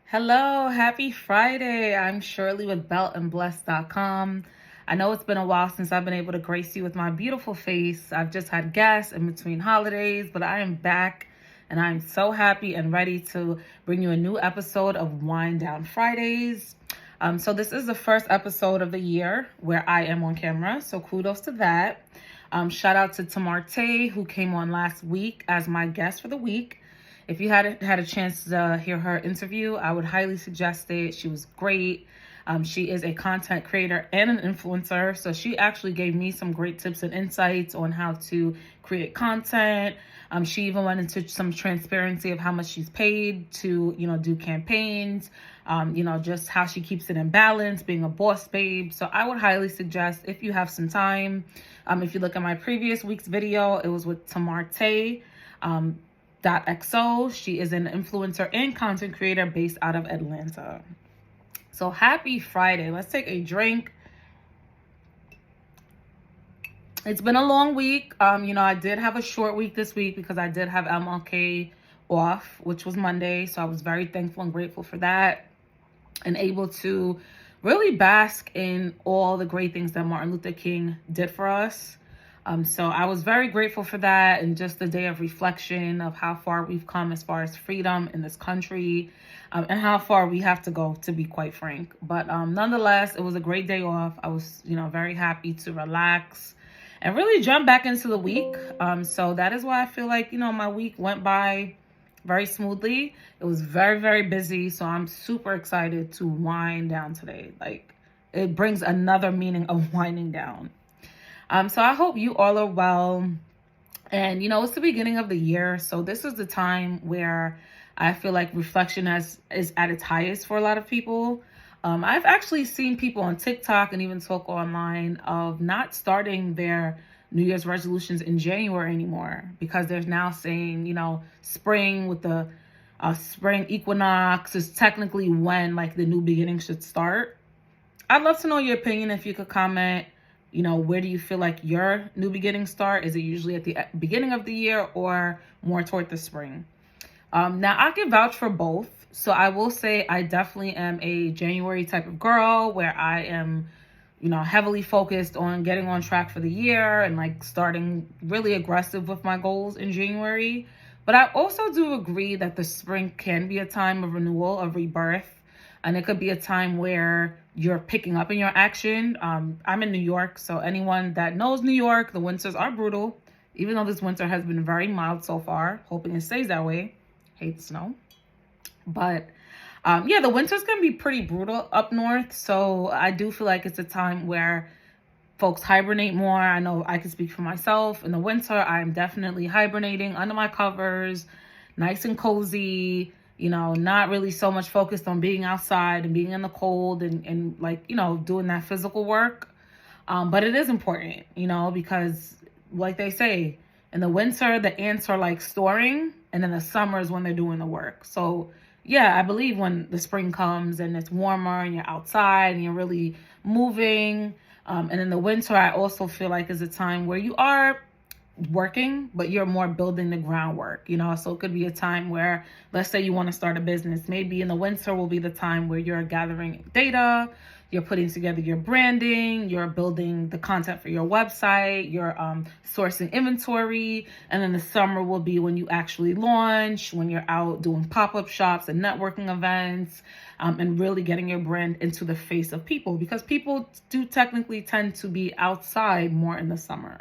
Hello, happy Friday. I'm Shirley with beltandblessed.com. I know it's been a while since I've been able to grace you with my beautiful face. I've just had guests in between holidays, but I am back and I'm so happy and ready to bring you a new episode of Wind Down Fridays. So this is the first episode of the year where I am on camera, so kudos to that. Shout out to Tamarte, who came on last week as my guest for the week. If you hadn't had a chance to hear her interview, I would highly suggest it. She was great. She is a content creator and an influencer. So she actually gave me some great tips and insights on how to create content. She even went into some transparency of how much she's paid to, do campaigns, just how she keeps it in balance, being a boss babe. So I would highly suggest if you have some time. If you look at my previous week's video, it was with Tamarte. .xo. She is an influencer and content creator based out of Atlanta. So happy Friday. Let's take a drink. It's been a long week. I did have a short week this week because I did have MLK off, which was Monday. So I was very thankful and grateful for that and able to really bask in all the great things that Martin Luther King did for us. So I was very grateful for that and just the day of reflection of how far we've come as far as freedom in this country and how far we have to go, to be quite frank. But nonetheless, it was a great day off. I was, very happy to relax and really jump back into the week. So that is why I feel like, my week went by very smoothly. It was very, very busy. So I'm super excited to wind down today. Like, it brings another meaning of winding down. So I hope you all are well. And, it's the beginning of the year. So this is the time where I feel like reflection is at its highest for a lot of people. I've actually seen people on TikTok and even talk online of not starting their New Year's resolutions in January anymore because they're now saying, spring with the spring equinox is technically when like the new beginning should start. I'd love to know your opinion. If you could comment. Where do you feel like your new beginning start? Is it usually at the beginning of the year or more toward the spring? Now, I can vouch for both. So I will say I definitely am a January type of girl where I am, heavily focused on getting on track for the year and like starting really aggressive with my goals in January. But I also do agree that the spring can be a time of renewal, of rebirth. And it could be a time where you're picking up in your action. I'm in New York, so anyone that knows New York, the winters are brutal. Even though this winter has been very mild so far, hoping it stays that way. Hate snow. But the winters can be pretty brutal up north. So I do feel like it's a time where folks hibernate more. I know I can speak for myself. In the winter, I'm definitely hibernating under my covers, nice and cozy. Not really so much focused on being outside and being in the cold and like, doing that physical work. But it is important, because like they say, in the winter, the ants are like storing, and in the summer is when they're doing the work. So yeah, I believe when the spring comes and it's warmer and you're outside and you're really moving. And in the winter, I also feel like is a time where you are working, but you're more building the groundwork, so it could be a time where, let's say you want to start a business, maybe in the winter will be the time where you're gathering data, you're putting together your branding, you're building the content for your website, you're sourcing inventory, and then the summer will be when you actually launch, when you're out doing pop-up shops and networking events, and really getting your brand into the face of people, because people do technically tend to be outside more in the summer.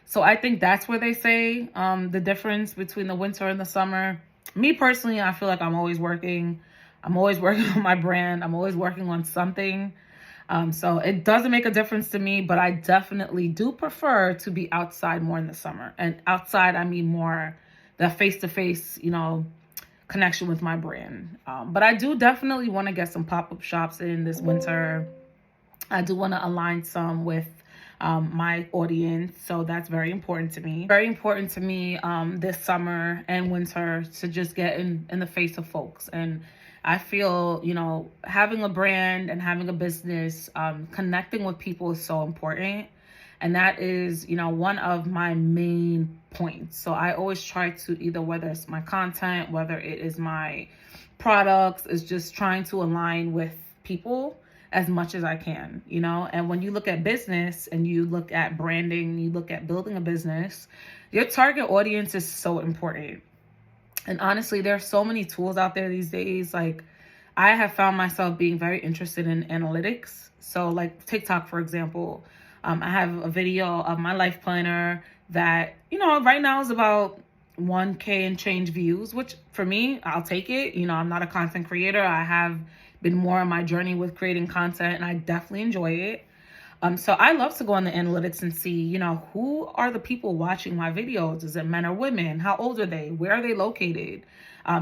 So I think that's where they say the difference between the winter and the summer. Me personally, I feel like I'm always working. I'm always working on my brand. I'm always working on something. So it doesn't make a difference to me, but I definitely do prefer to be outside more in the summer. And outside, I mean more the face-to-face, connection with my brand. But I do definitely want to get some pop-up shops in this winter. I do want to align some with my audience. So that's very important to me. Very important to me this summer and winter to just get in the face of folks. And I feel, having a brand and having a business, connecting with people is so important. And that is, one of my main points. So I always try to either, whether it's my content, whether it is my products, is just trying to align with people as much as I can, you know? And when you look at business and you look at branding, you look at building a business, your target audience is so important. And honestly, there are so many tools out there these days. Like, I have found myself being very interested in analytics. So like TikTok, for example, I have a video of my life planner that, you know, right now is about 1K and change views, which for me, I'll take it. You know, I'm not a content creator. I have been more on my journey with creating content, and I definitely enjoy it. So I love to go on the analytics and see, you know, who are the people watching my videos? Is it men or women? How old are they? Where are they located?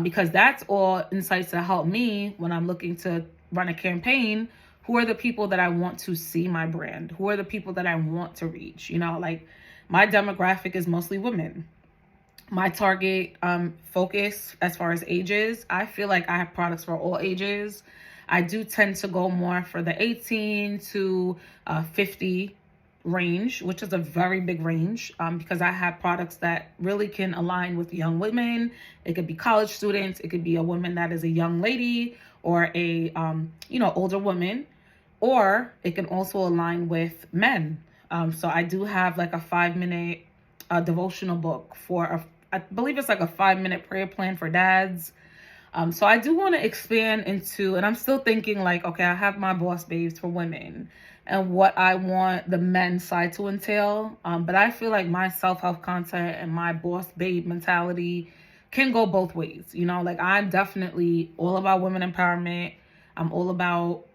Because that's all insights that help me when I'm looking to run a campaign. Who are the people that I want to see my brand? Who are the people that I want to reach? You know, like my demographic is mostly women. My target focus as far as ages, I feel like I have products for all ages. I do tend to go more for the 18 to 50 range, which is a very big range, because I have products that really can align with young women. It could be college students. It could be a woman that is a young lady, or a, you know, older woman, or it can also align with men. So I do have like a 5-minute devotional book for I believe it's like a 5-minute prayer plan for dads. So I do want to expand into, and I'm still thinking like, okay, I have my Boss Babes for women and what I want the men's side to entail. But I feel like my self-help content and my Boss Babe mentality can go both ways. You know, like I'm definitely all about women empowerment. I'm all about,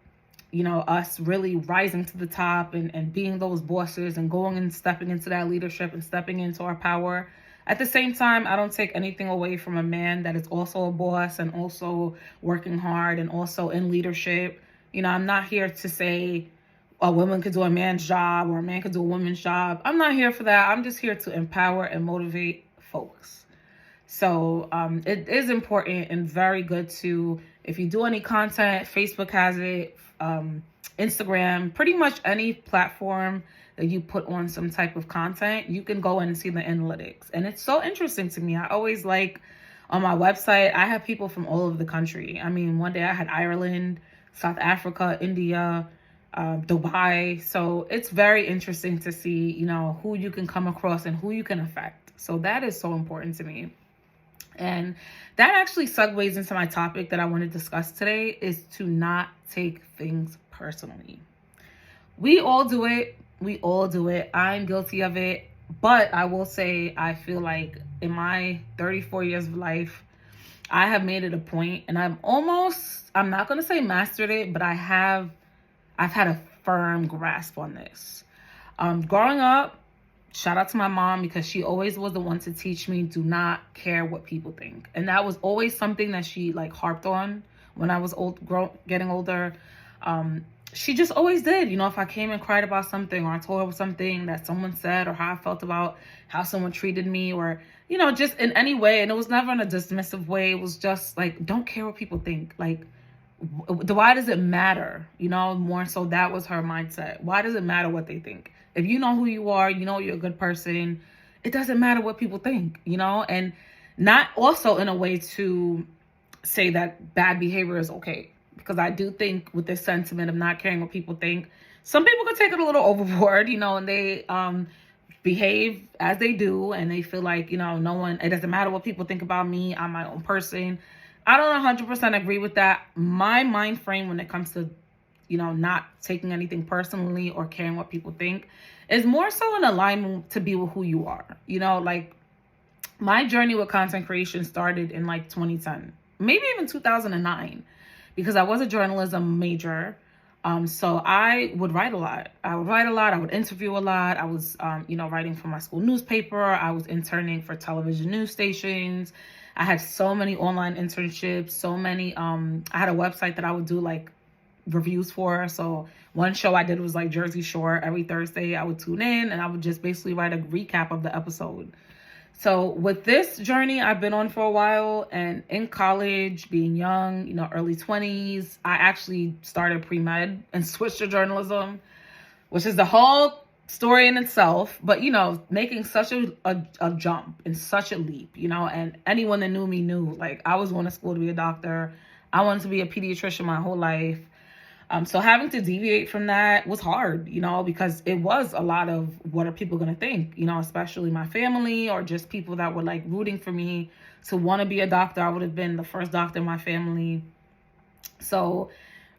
you know, us really rising to the top and being those bosses and going and stepping into that leadership and stepping into our power. At the same time, I don't take anything away from a man that is also a boss and also working hard and also in leadership. You know, I'm not here to say a woman could do a man's job or a man could do a woman's job. I'm not here for that. I'm just here to empower and motivate folks. So it is important and very good to, if you do any content, Facebook has it, Instagram, pretty much any platform that you put on some type of content, you can go in and see the analytics. And it's so interesting to me. I always like, on my website, I have people from all over the country. I mean, one day I had Ireland, South Africa, India, Dubai. So it's very interesting to see, you know, who you can come across and who you can affect. So that is so important to me. And that actually segues into my topic that I want to discuss today, is to not take things personally. We all do it. We all do it. I'm guilty of it. But I will say, I feel like in my 34 years of life, I have made it a point, and I'm not going to say mastered it, but I've had a firm grasp on this. Growing up, shout out to my mom, because she always was the one to teach me, do not care what people think. And that was always something that she like harped on when I was getting older. She just always did. You know, if I came and cried about something, or I told her something that someone said, or how I felt about how someone treated me, or, you know, just in any way. And it was never in a dismissive way. It was just like, don't care what people think. Like, why does it matter? You know, more so that was her mindset. Why does it matter what they think? If you know who you are, you know you're a good person, it doesn't matter what people think, you know? And not also in a way to say that bad behavior is okay. Because I do think with this sentiment of not caring what people think, some people could take it a little overboard, you know, and they behave as they do, and they feel like, you know, it doesn't matter what people think about me, I'm my own person. I don't 100% agree with that. My mind frame when it comes to, you know, not taking anything personally or caring what people think is more so in alignment to be with who you are. You know, like my journey with content creation started in like 2010, maybe even 2009, because I was a journalism major. So I would write a lot. I would interview a lot. I was, you know, writing for my school newspaper. I was interning for television news stations. I had so many online internships, so many, I had a website that I would do like reviews for. So one show I did was like Jersey Shore. Every Thursday I would tune in and I would just basically write a recap of the episode. So with this journey I've been on for a while, and in college, being young, you know, early 20s, I actually started pre-med and switched to journalism, which is the whole story in itself. But, you know, making such a jump and such a leap, you know, and anyone that knew me knew, like, I was going to school to be a doctor. I wanted to be a pediatrician my whole life. So having to deviate from that was hard, because it was a lot of what are people going to think, especially my family or just people that were like rooting for me to want to be a doctor. I would have been the first doctor in my family. So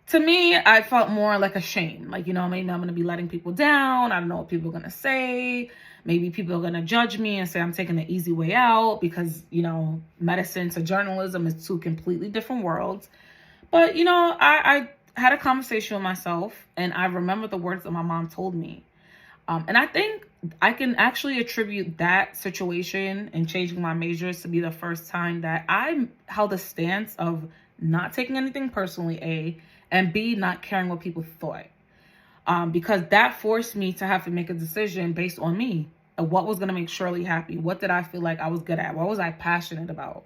to me, I felt more like ashamed. Like, maybe I'm going to be letting people down. I don't know what people are going to say. Maybe people are going to judge me and say I'm taking the easy way out because, medicine to journalism is two completely different worlds. But, I had a conversation with myself, and I remember the words that my mom told me. And I think I can actually attribute that situation and changing my majors to be the first time that I held a stance of not taking anything personally, A, and B, not caring what people thought. Because that forced me to have to make a decision based on me and what was going to make Shirley happy. What did I feel like I was good at? What was I passionate about?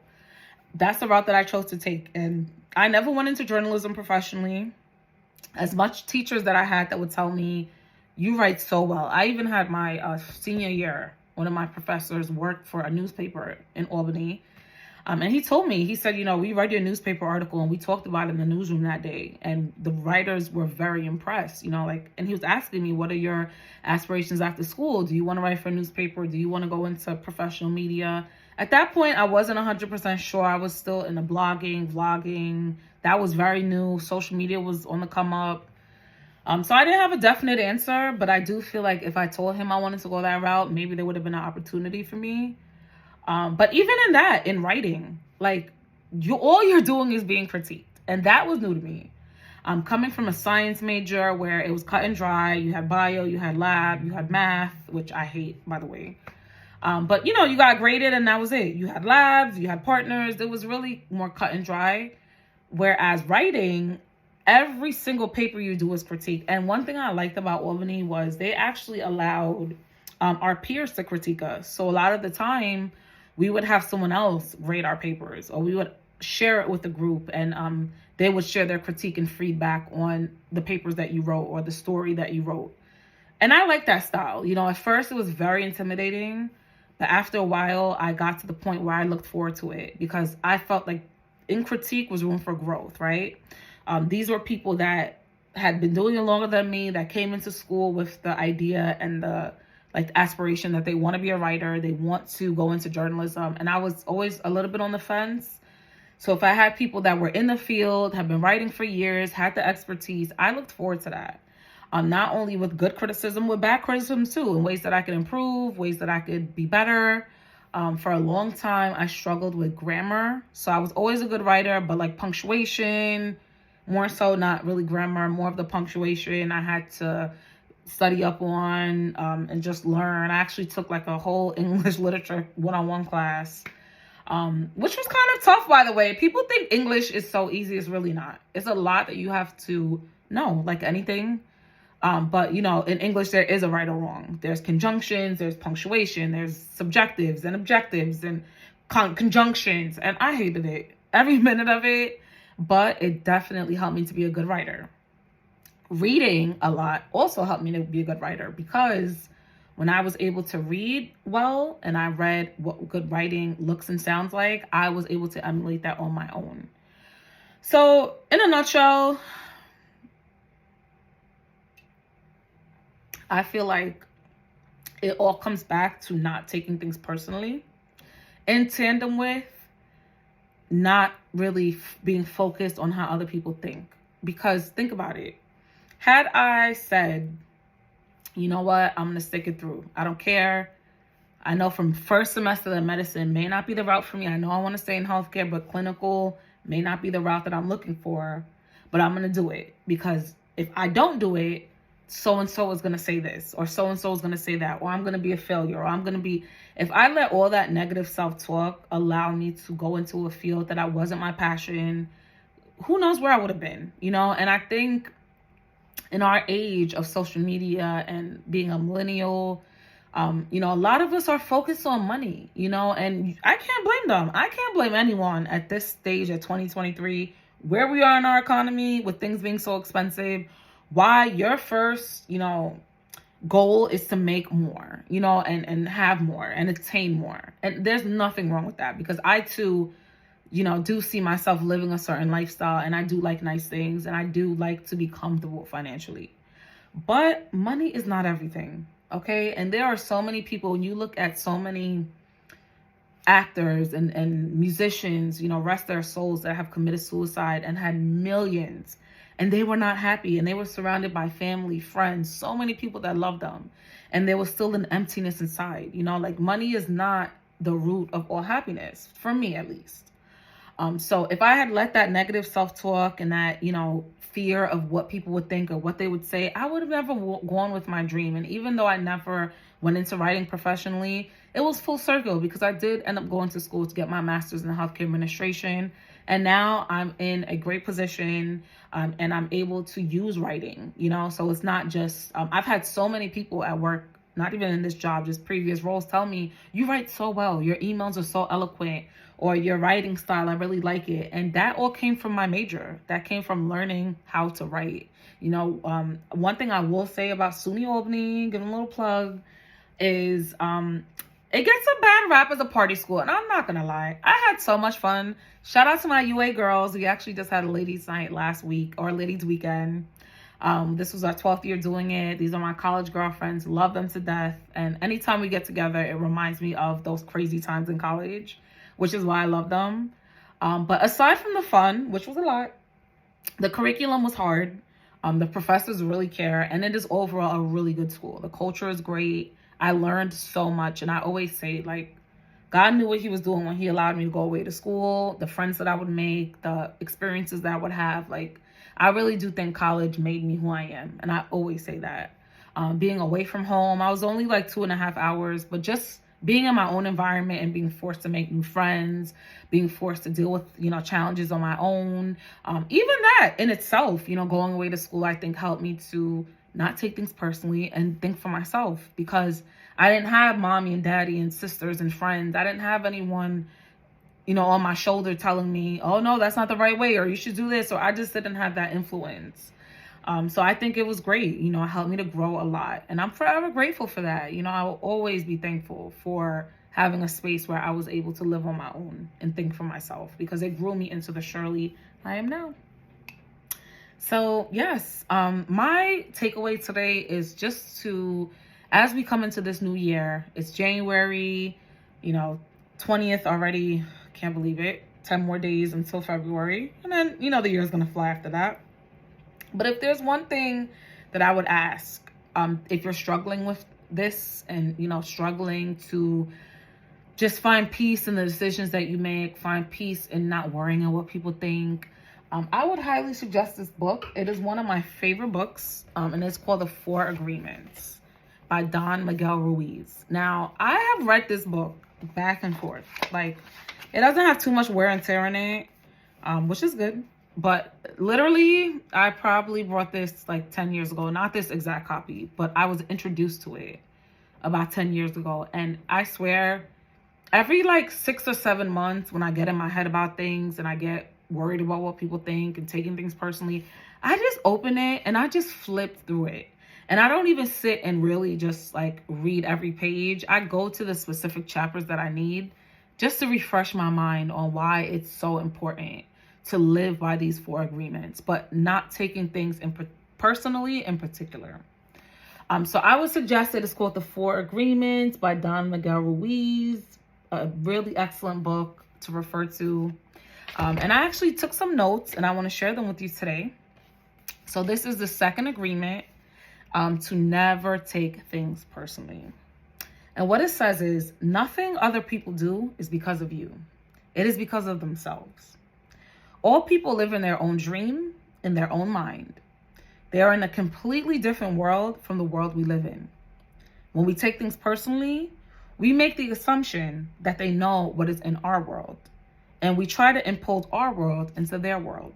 That's the route that I chose to take. And I never went into journalism professionally. As much teachers that I had that would tell me, you write so well. I even had my senior year, one of my professors worked for a newspaper in Albany. And he told me, he said, we read your newspaper article and we talked about it in the newsroom that day. And the writers were very impressed, and he was asking me, what are your aspirations after school? Do you want to write for a newspaper? Do you want to go into professional media? At that point, I wasn't 100% sure. I was still in the blogging, vlogging. That was very new. Social media was on the come up. So I didn't have a definite answer, but I do feel like if I told him I wanted to go that route, maybe there would have been an opportunity for me. But even in writing, like all you're doing is being critiqued. And that was new to me. Coming from a science major where it was cut and dry. You had bio, you had lab, you had math, which I hate, by the way. But you got graded and that was it. You had labs, you had partners. It was really more cut and dry. Whereas writing, every single paper you do is critique. And one thing I liked about Albany was they actually allowed our peers to critique us. So a lot of the time we would have someone else grade our papers, or we would share it with the group, and they would share their critique and feedback on the papers that you wrote or the story that you wrote. And I like that style. At first it was very intimidating, but after a while I got to the point where I looked forward to it because I felt like in critique was room for growth, right? These were people that had been doing it longer than me, that came into school with the idea and the aspiration that they want to be a writer, they want to go into journalism. And I was always a little bit on the fence. So if I had people that were in the field, have been writing for years, had the expertise, I looked forward to that. Not only with good criticism, with bad criticism too, in ways that I could improve, ways that I could be better. For a long time, I struggled with grammar. So I was always a good writer, but punctuation, more so not really grammar, more of the punctuation I had to study up on and just learn. I actually took a whole English literature one-on-one class, which was kind of tough, by the way. People think English is so easy. It's really not. It's a lot that you have to know, like anything. But in English, there is a right or wrong. There's conjunctions, there's punctuation, there's subjectives and objectives and conjunctions. And I hated it, every minute of it, but it definitely helped me to be a good writer. Reading a lot also helped me to be a good writer because when I was able to read well and I read what good writing looks and sounds like, I was able to emulate that on my own. So in a nutshell, I feel like it all comes back to not taking things personally in tandem with not really being focused on how other people think. Because think about it. Had I said, you know what, I'm going to stick it through. I don't care. I know from first semester that medicine may not be the route for me. I know I want to stay in healthcare, but clinical may not be the route that I'm looking for. But I'm going to do it because if I don't do it, so-and-so is going to say this, or so-and-so is going to say that, or I'm going to be a failure, or I'm going to be, if I let all that negative self-talk allow me to go into a field that wasn't my passion, who knows where I would have been, And I think in our age of social media and being a millennial, a lot of us are focused on money, and I can't blame them. I can't blame anyone at this stage at 2023, where we are in our economy with things being so expensive. Why your first, goal is to make more, and have more and attain more. And there's nothing wrong with that because I too do see myself living a certain lifestyle, and I do like nice things, and I do like to be comfortable financially. But money is not everything, okay? And there are so many people, when you look at so many actors and musicians, rest their souls, that have committed suicide and had millions, and they were not happy, and they were surrounded by family, friends, so many people that loved them, and there was still an emptiness inside. Like, money is not the root of all happiness, for me at least. So if I had let that negative self-talk and that, fear of what people would think or what they would say, I would have never gone with my dream. And even though I never went into writing professionally, it was full circle, because I did end up going to school to get my master's in healthcare administration. And now I'm in a great position, and I'm able to use writing, so it's not just, I've had so many people at work, not even in this job, just previous roles, tell me, you write so well, your emails are so eloquent, or your writing style, I really like it. And that all came from my major. That came from learning how to write. One thing I will say about SUNY Albany, give them a little plug, is it gets a bad rap as a party school. And I'm not going to lie, I had so much fun. Shout out to my UA girls. We actually just had a ladies' night last week, or ladies' weekend. This was our 12th year doing it. These are my college girlfriends. Love them to death. And anytime we get together, it reminds me of those crazy times in college, which is why I love them. But aside from the fun, which was a lot, the curriculum was hard. The professors really care. And it is overall a really good school. The culture is great. I learned so much. And I always say, like, God knew what he was doing when he allowed me to go away to school, the friends that I would make, the experiences that I would have. Like, I really do think college made me who I am. And I always say that. Being away from home, I was only like 2.5 hours, but just being in my own environment and being forced to make new friends, being forced to deal with, challenges on my own. Even that in itself, going away to school, I think helped me to not take things personally and think for myself, because I didn't have mommy and daddy and sisters and friends. I didn't have anyone, on my shoulder telling me, oh no, that's not the right way, or you should do this. Or I just didn't have that influence. So I think it was great. It helped me to grow a lot. And I'm forever grateful for that. I will always be thankful for having a space where I was able to live on my own and think for myself, because it grew me into the Shirley I am now. So yes, my takeaway today is just to, as we come into this new year, it's January, 20th already. Can't believe it. 10 more days until February. And then, the year is going to fly after that. But if there's one thing that I would ask, if you're struggling with this and, struggling to just find peace in the decisions that you make, find peace in not worrying about what people think, I would highly suggest this book. It is one of my favorite books, and it's called The 4 Agreements by Don Miguel Ruiz. Now, I have read this book back and forth. Like, it doesn't have too much wear and tear in it, which is good. But literally, I probably bought this like 10 years ago. Not this exact copy, but I was introduced to it about 10 years ago. And I swear, every like 6 or 7 months, when I get in my head about things and I get worried about what people think and taking things personally, I just open it and I just flip through it. And I don't even sit and really just like read every page. I go to the specific chapters that I need just to refresh my mind on why it's so important to live by these 4 agreements, but not taking things personally in particular. So I would suggest it is called The 4 Agreements by Don Miguel Ruiz. A really excellent book to refer to. And I actually took some notes and I want to share them with you today. So this is the 2nd agreement, to never take things personally. And what it says is, nothing other people do is because of you. It is because of themselves. All people live in their own dream, in their own mind. They are in a completely different world from the world we live in. When we take things personally, we make the assumption that they know what is in our world, and we try to impose our world into their world.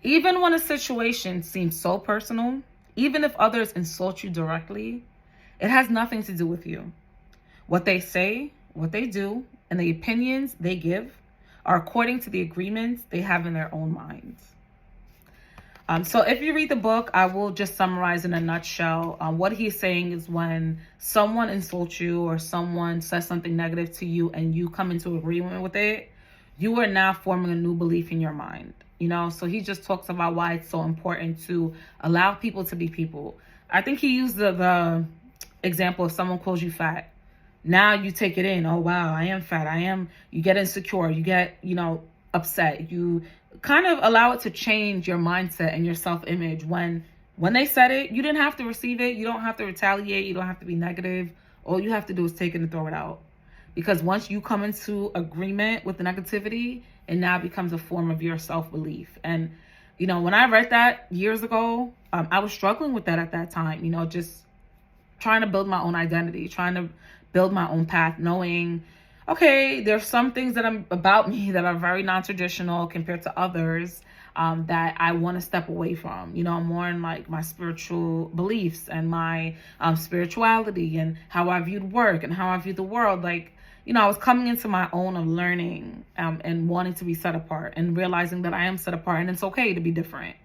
Even when a situation seems so personal, even if others insult you directly, it has nothing to do with you. What they say, what they do, and the opinions they give are according to the agreements they have in their own minds. So if you read the book, I will just summarize in a nutshell. What he's saying is, when someone insults you or someone says something negative to you and you come into agreement with it, you are now forming a new belief in your mind. So he just talks about why it's so important to allow people to be people. I think he used the example of someone calls you fat. Now you take it in. Oh, wow, I am fat. You get insecure. You get, upset. You kind of allow it to change your mindset and your self-image. When they said it, you didn't have to receive it. You don't have to retaliate. You don't have to be negative. All you have to do is take it and throw it out. Because once you come into agreement with the negativity, it now becomes a form of your self-belief. And, when I read that years ago, I was struggling with that at that time, just trying to build my own identity, trying to build my own path, knowing, okay, there's some things about me that are very non-traditional compared to others, that I want to step away from. More in like my spiritual beliefs and my spirituality and how I viewed work and how I viewed the world. Like, I was coming into my own of learning and wanting to be set apart and realizing that I am set apart and it's okay to be different.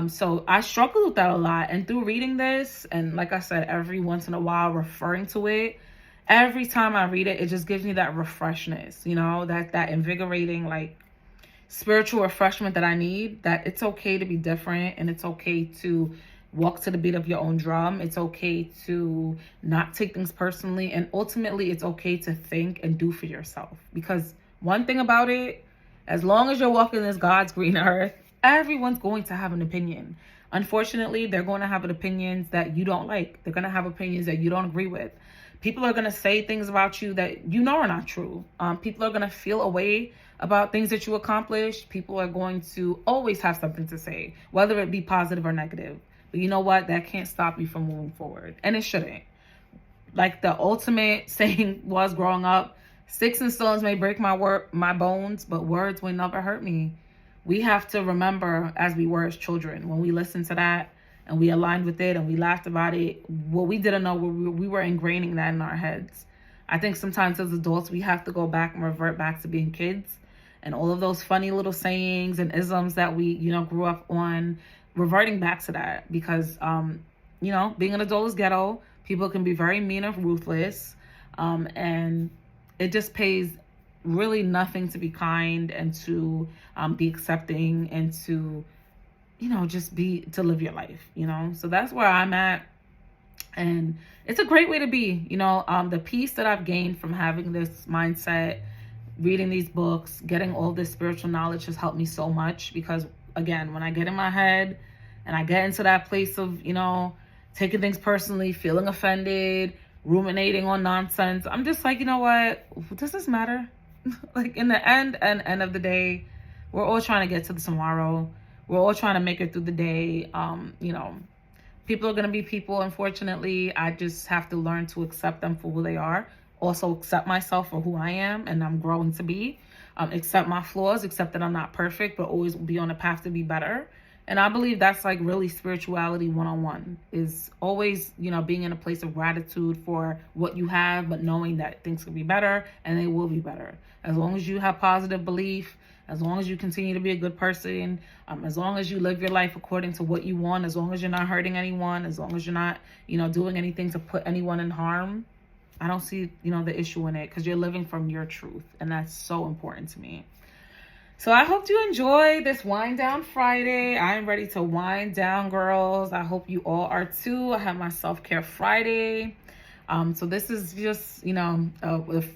So I struggled with that a lot. And through reading this, and like I said, every once in a while referring to it, every time I read it, it just gives me that refreshness, that invigorating, like, spiritual refreshment that I need, that it's okay to be different and it's okay to walk to the beat of your own drum. It's okay to not take things personally. And ultimately, it's okay to think and do for yourself. Because one thing about it, as long as you're walking this God's green earth, everyone's going to have an opinion. Unfortunately, they're going to have opinions that you don't like. They're going to have opinions that you don't agree with. People are going to say things about you that are not true. People are going to feel a way about things that you accomplished. People are going to always have something to say, whether it be positive or negative. But you know what? That can't stop you from moving forward. And it shouldn't. Like the ultimate saying was growing up, sticks and stones may break my bones, but words will never hurt me. We have to remember, as we were as children, when we listened to that and we aligned with it and we laughed about it, what we didn't know, we were ingraining that in our heads. I think sometimes as adults, we have to go back and revert back to being kids. And all of those funny little sayings and isms that we, grew up on, reverting back to that. Because, being an adult is ghetto. People can be very mean and ruthless. And it just pays really nothing to be kind and to be accepting and to, to live your life, So that's where I'm at. And it's a great way to be, the peace that I've gained from having this mindset, reading these books, getting all this spiritual knowledge has helped me so much. Because again, when I get in my head and I get into that place of, taking things personally, feeling offended, ruminating on nonsense, I'm just like, what does this matter? Like in the end of the day, we're all trying to get to the tomorrow. We're all trying to make it through the day. People are going to be people, unfortunately. I just have to learn to accept them for who they are. Also accept myself for who I am and I'm growing to be. Accept my flaws, accept that I'm not perfect, but always be on a path to be better. And I believe that's like really spirituality 101, is always, being in a place of gratitude for what you have, but knowing that things can be better and they will be better. As long as you have positive belief, as long as you continue to be a good person, as long as you live your life according to what you want, as long as you're not hurting anyone, as long as you're not, doing anything to put anyone in harm, I don't see, the issue in it, because you're living from your truth. And that's so important to me. So I hope you enjoy this Wind Down Friday. I'm ready to wind down, girls. I hope you all are too. I have my Self-Care Friday. So this is just,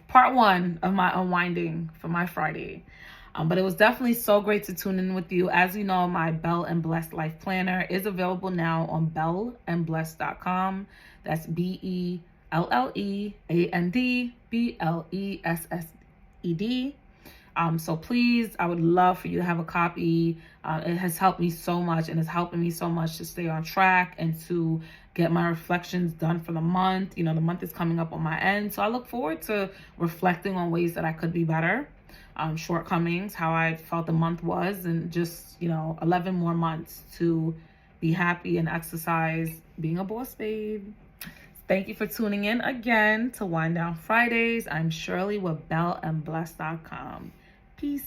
part one of my unwinding for my Friday. But it was definitely so great to tune in with you. As you know, my Bell and Blessed Life Planner is available now on bellandblessed.com. That's BELLEANDBLESSED. So please, I would love for you to have a copy. It has helped me so much and is helping me so much to stay on track and to get my reflections done for the month. The month is coming up on my end. So I look forward to reflecting on ways that I could be better, shortcomings, how I felt the month was, and just, 11 more months to be happy and exercise being a boss babe. Thank you for tuning in again to Wind Down Fridays. I'm Shirley with bellandblessed.com. Peace.